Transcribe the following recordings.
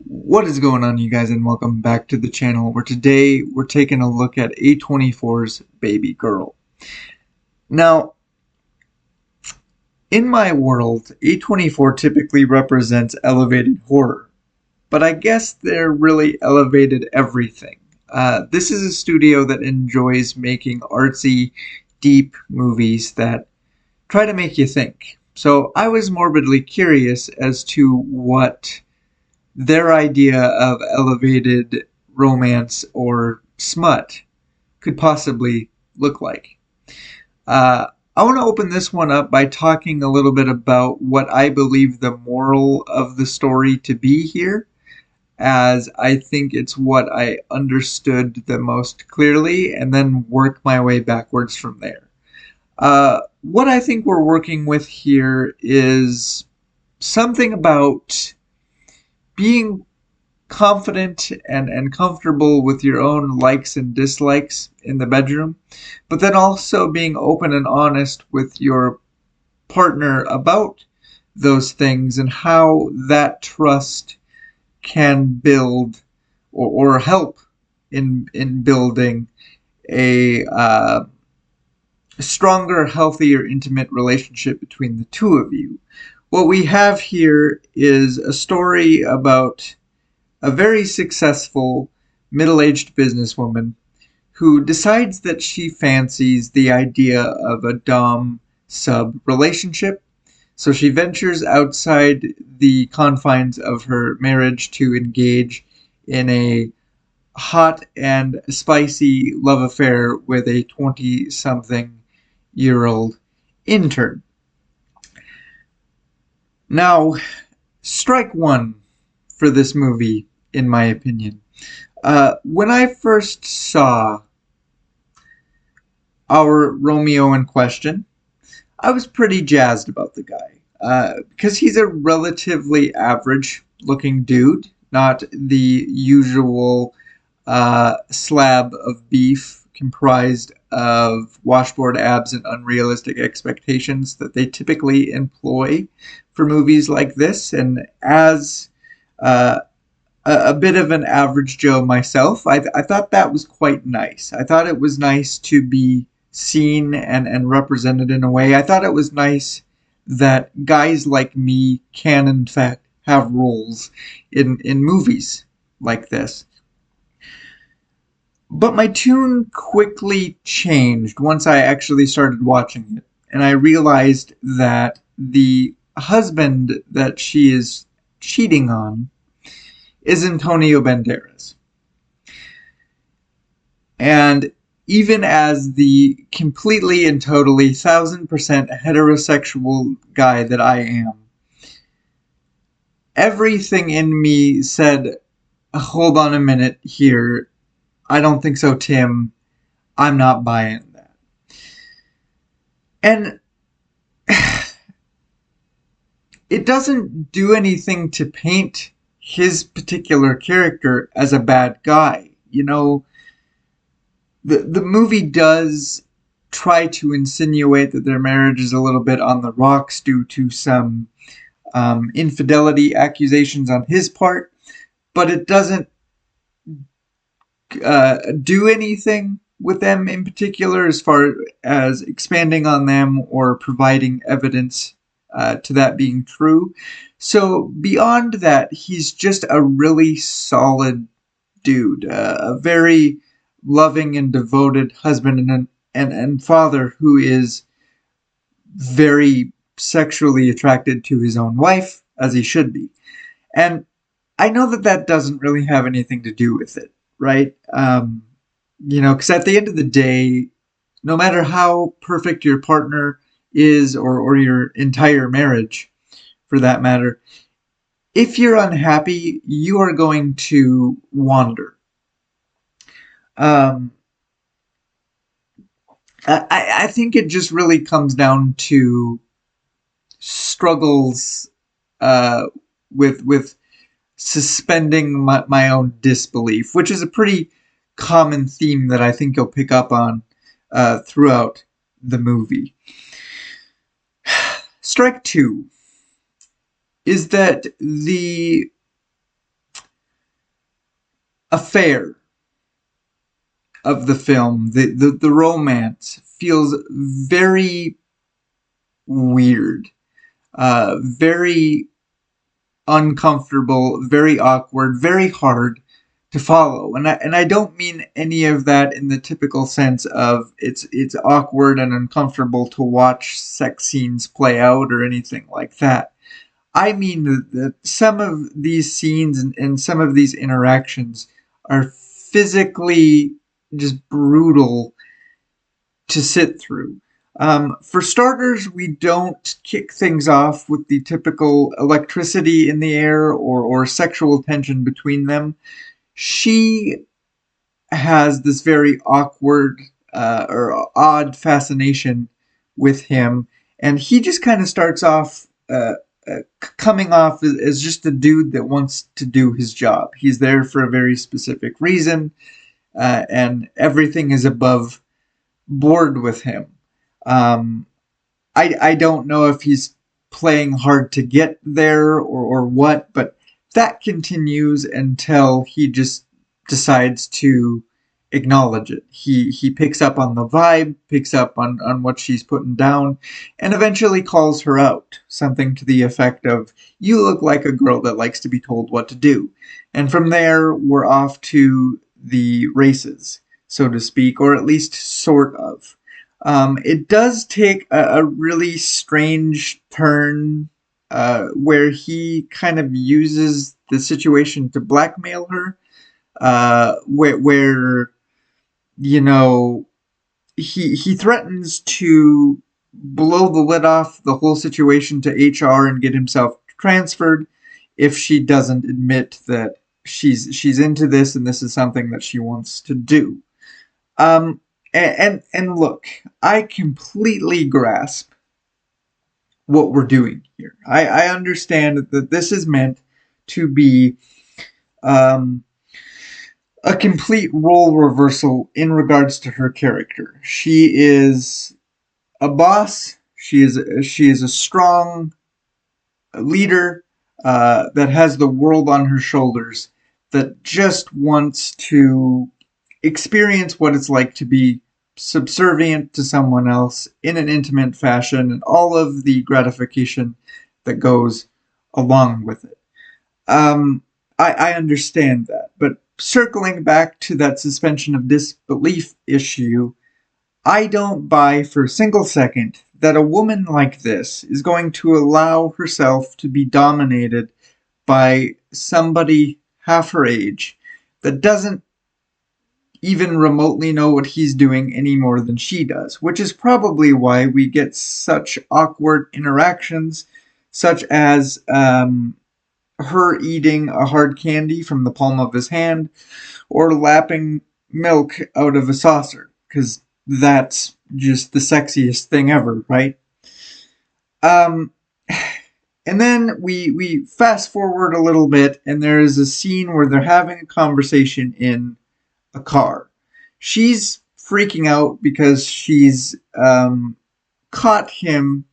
What is going on, you guys, and welcome back to the channel, where today we're taking a look at A24's Babygirl. Now, in my world, A24 typically represents elevated horror, but I guess they're really elevated everything. This is a studio that enjoys making artsy, deep movies that try to make you think. So I was morbidly curious as to what their idea of elevated romance or smut could possibly look like. I want to open this one up by talking a little bit about what I believe the moral of the story to be here, as I think it's what I understood the most clearly, and then work my way backwards from there. What I think we're working with here is something about being confident and comfortable with your own likes and dislikes in the bedroom, but then also being open and honest with your partner about those things and how that trust can build or help in building a stronger, healthier, intimate relationship between the two of you. What we have here is a story about a very successful middle-aged businesswoman who decides that she fancies the idea of a dom-sub relationship. So she ventures outside the confines of her marriage to engage in a hot and spicy love affair with a 20-something-year-old intern. Now, strike one for this movie, in my opinion. When I first saw our Romeo in question, I was pretty jazzed about the guy. Because he's a relatively average looking dude, not the usual slab of beef comprised of washboard abs and unrealistic expectations that they typically employ for movies like this. And as uh, a bit of an average Joe myself, I thought that was quite nice. I thought it was nice to be seen and represented in a way. I thought it was nice that guys like me can, in fact, have roles in movies like this. But my tune quickly changed once I actually started watching it, and I realized that the husband that she is cheating on is Antonio Banderas. And even as the completely and totally 1000% heterosexual guy that I am, everything in me said, hold on a minute here. I don't think so, Tim. I'm not buying that. And it doesn't do anything to paint his particular character as a bad guy. You know, the movie does try to insinuate that their marriage is a little bit on the rocks due to some infidelity accusations on his part, but it doesn't do anything with them in particular as far as expanding on them or providing evidence to that being true. So beyond that, he's just a really solid dude, a very loving and devoted husband and father who is very sexually attracted to his own wife, as he should be. And I know that that doesn't really have anything to do with it, right? Because at the end of the day, no matter how perfect your partner is or your entire marriage, for that matter, if you're unhappy, you are going to wander. Um, I think it just really comes down to struggles uh, with suspending my own disbelief, which is a pretty common theme that I think you'll pick up on throughout the movie. Strike two is that the affair of the film, the romance, feels very weird, very uncomfortable, very awkward, very hard to follow. And I don't mean any of that in the typical sense of it's awkward and uncomfortable to watch sex scenes play out or anything like that. I mean that some of these scenes and some of these interactions are physically just brutal to sit through. For starters, we don't kick things off with the typical electricity in the air or sexual tension between them. She has this very awkward or odd fascination with him, and he just kind of starts off coming off as just a dude that wants to do his job. He's there for a very specific reason, and everything is above board with him. Um, I don't know if he's playing hard to get there or what, but that continues until he just decides to acknowledge it. He picks up on the vibe, picks up on what she's putting down, and eventually calls her out. Something to the effect of, "You look like a girl that likes to be told what to do." And from there, we're off to the races, so to speak, or at least sort of. It does take a really strange turn where he kind of uses the situation to blackmail her, where you know he threatens to blow the lid off the whole situation to HR and get himself transferred if she doesn't admit that she's into this and this is something that she wants to do. Um, and look, I completely grasp what we're doing here. I understand that this is meant to be um, a complete role reversal in regards to her character. She is a boss. She is a strong leader that has the world on her shoulders. That just wants to experience what it's like to be subservient to someone else in an intimate fashion and all of the gratification that goes along with it. Um, I understand that, but circling back to that suspension of disbelief issue, I don't buy for a single second that a woman like this is going to allow herself to be dominated by somebody half her age that doesn't even remotely know what he's doing any more than she does, which is probably why we get such awkward interactions, such as her eating a hard candy from the palm of his hand or lapping milk out of a saucer, because that's just the sexiest thing ever, right? Um, and then we fast forward a little bit, and there is a scene where they're having a conversation in a car. She's freaking out because she's caught him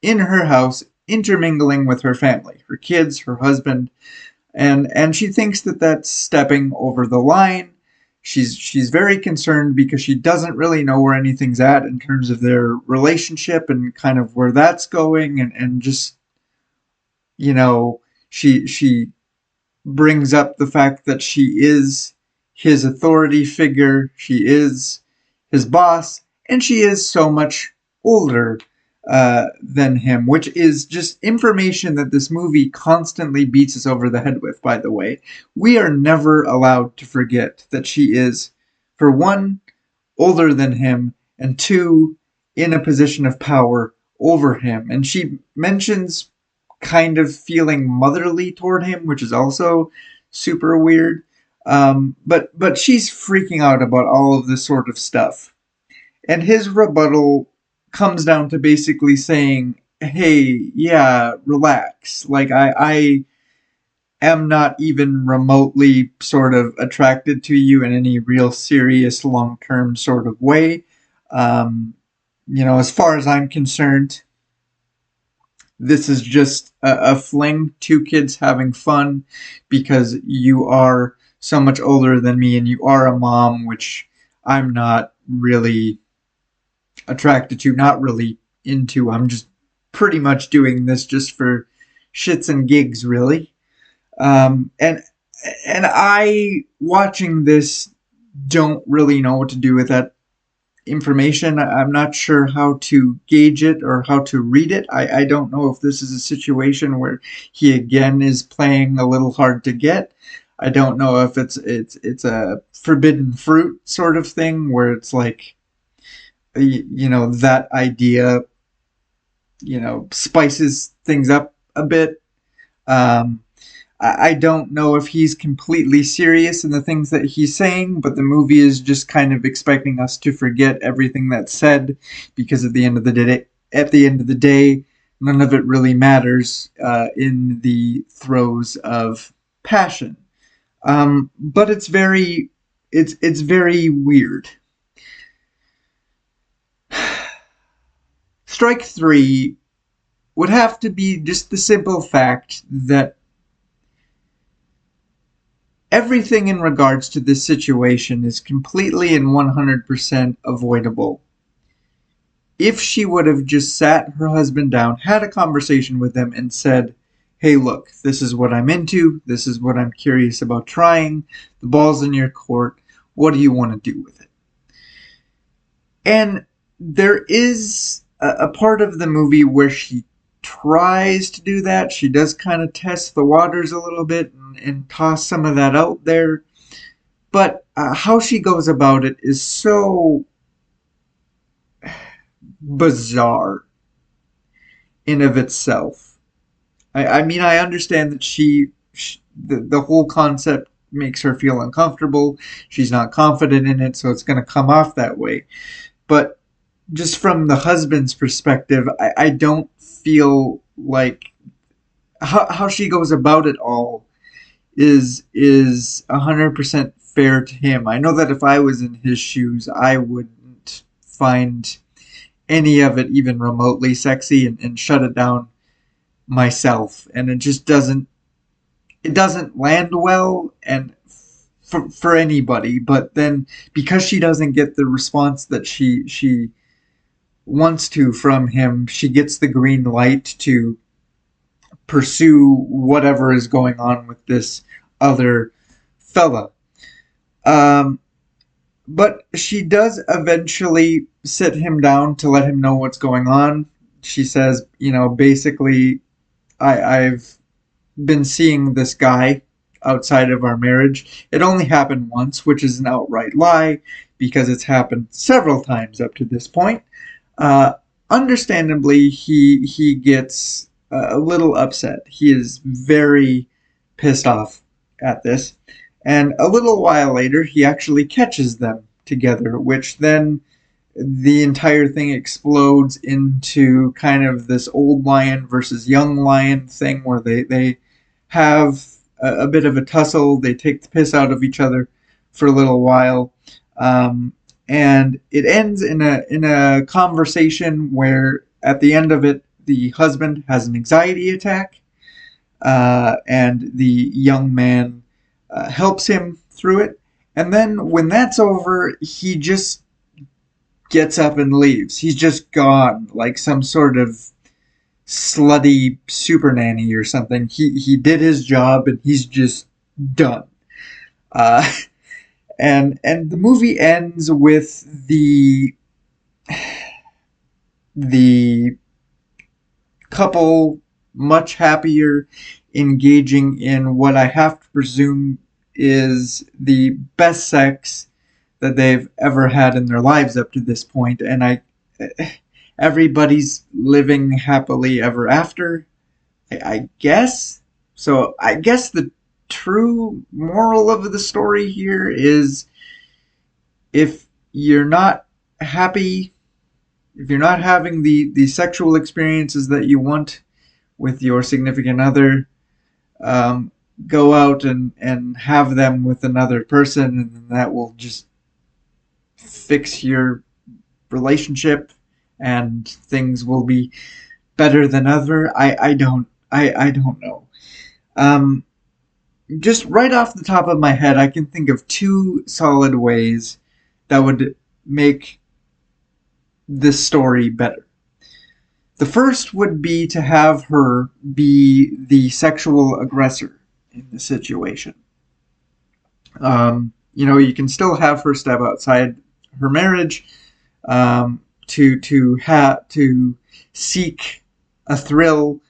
in her house intermingling with her family, her kids, her husband, and she thinks that that's stepping over the line. She's very concerned because she doesn't really know where anything's at in terms of their relationship and kind of where that's going, and just she brings up the fact that she is his authority figure, she is his boss, and she is so much older than him, which is just information that this movie constantly beats us over the head with, by the way. We are never allowed to forget that she is, for one, older than him, and two, in a position of power over him. And she mentions kind of feeling motherly toward him, which is also super weird. But she's freaking out about all of this sort of stuff. And his rebuttal comes down to basically saying, "Hey, yeah, relax. Like I am not even remotely sort of attracted to you in any real serious long term sort of way. Um, as far as I'm concerned, this is just a fling, two kids having fun because you are so much older than me and you are a mom, which I'm not really attracted to, not really into. I'm just pretty much doing this just for shits and gigs, really. And I, watching this, don't really know what to do with that information. I'm not sure how to gauge it or how to read it. I don't know if this is a situation where he again is playing a little hard to get. I don't know if it's a forbidden fruit sort of thing where it's like, that idea, spices things up a bit. Um, I don't know if he's completely serious in the things that he's saying, but the movie is just kind of expecting us to forget everything that's said because at the end of the day, none of it really matters in the throes of passion. But it's very weird. Strike three would have to be just the simple fact that everything in regards to this situation is completely and 100% avoidable. If she would have just sat her husband down, had a conversation with him, and said, hey, look, this is what I'm into, this is what I'm curious about trying, the ball's in your court, what do you want to do with it? And there is a part of the movie where she tries to do that. She does kind of test the waters a little bit and toss some of that out there. But how she goes about it is so bizarre in of itself. I mean, I understand that the whole concept makes her feel uncomfortable. She's not confident in it, so it's going to come off that way. But just from the husband's perspective, I don't feel like how she goes about it all is 100% fair to him. I know that if I was in his shoes, I wouldn't find any of it even remotely sexy and shut it down myself. And it doesn't land well and for anybody. But then because she doesn't get the response that she wants to from him, she gets the green light to pursue whatever is going on with this other fella. Um, but she does eventually sit him down to let him know what's going on. She says, basically, I've been seeing this guy outside of our marriage. It only happened once, which is an outright lie because it's happened several times up to this point. Uh, Understandably, he gets a little upset. He is very pissed off at this. And a little while later, he actually catches them together, which then the entire thing explodes into kind of this old lion versus young lion thing where they have a bit of a tussle. They take the piss out of each other for a little while. Um, and it ends in a conversation where at the end of it, the husband has an anxiety attack, and the young man helps him through it. And then when that's over, he just gets up and leaves. He's just gone, like some sort of slutty super nanny or something. He did his job and he's just done. Uh, and the movie ends with the couple much happier, engaging in what I have to presume is the best sex that they've ever had in their lives up to this point. And everybody's living happily ever after, I guess. So I guess the true moral of the story here is if you're not happy, if you're not having the sexual experiences that you want with your significant other, um, go out and have them with another person, and that will just fix your relationship and things will be better than ever. I don't know. Um, just right off the top of my head, I can think of two solid ways that would make this story better. The first would be to have her be the sexual aggressor in the situation. You can still have her step outside her marriage, to seek a thrill,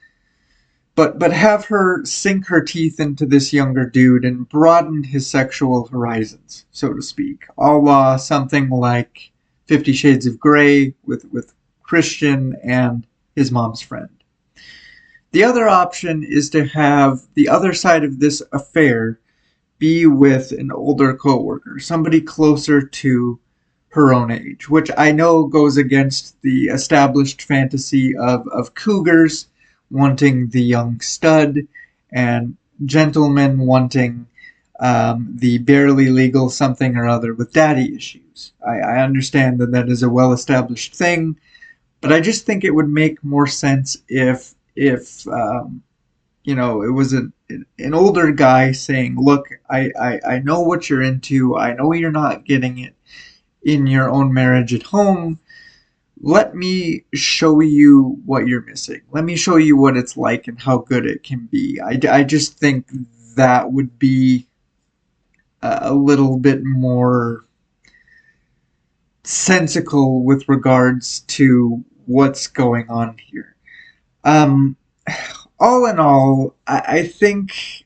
but have her sink her teeth into this younger dude and broaden his sexual horizons, so to speak, a la something like 50 Shades of Grey with Christian and his mom's friend. The other option is to have the other side of this affair be with an older coworker, somebody closer to her own age, which I know goes against the established fantasy of cougars wanting the young stud and gentlemen wanting the barely legal something or other with daddy issues. I understand that that is a well-established thing, but I just think it would make more sense if it was an older guy saying, look, I know what you're into. I know you're not getting it in your own marriage at home. Let me show you what you're missing. Let me show you what it's like and how good it can be. I just think that would be a little bit more sensical with regards to what's going on here. Um, all in all, I think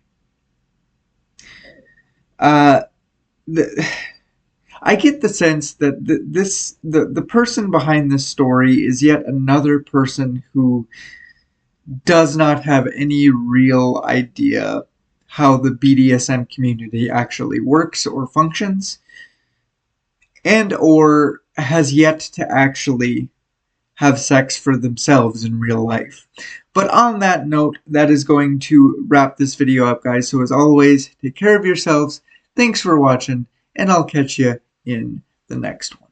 uh, the, I get the sense that the person behind this story is yet another person who does not have any real idea how the BDSM community actually works or functions, and or has yet to actually have sex for themselves in real life. But on that note, that is going to wrap this video up, guys. So as always, take care of yourselves. Thanks for watching, and I'll catch you in the next one.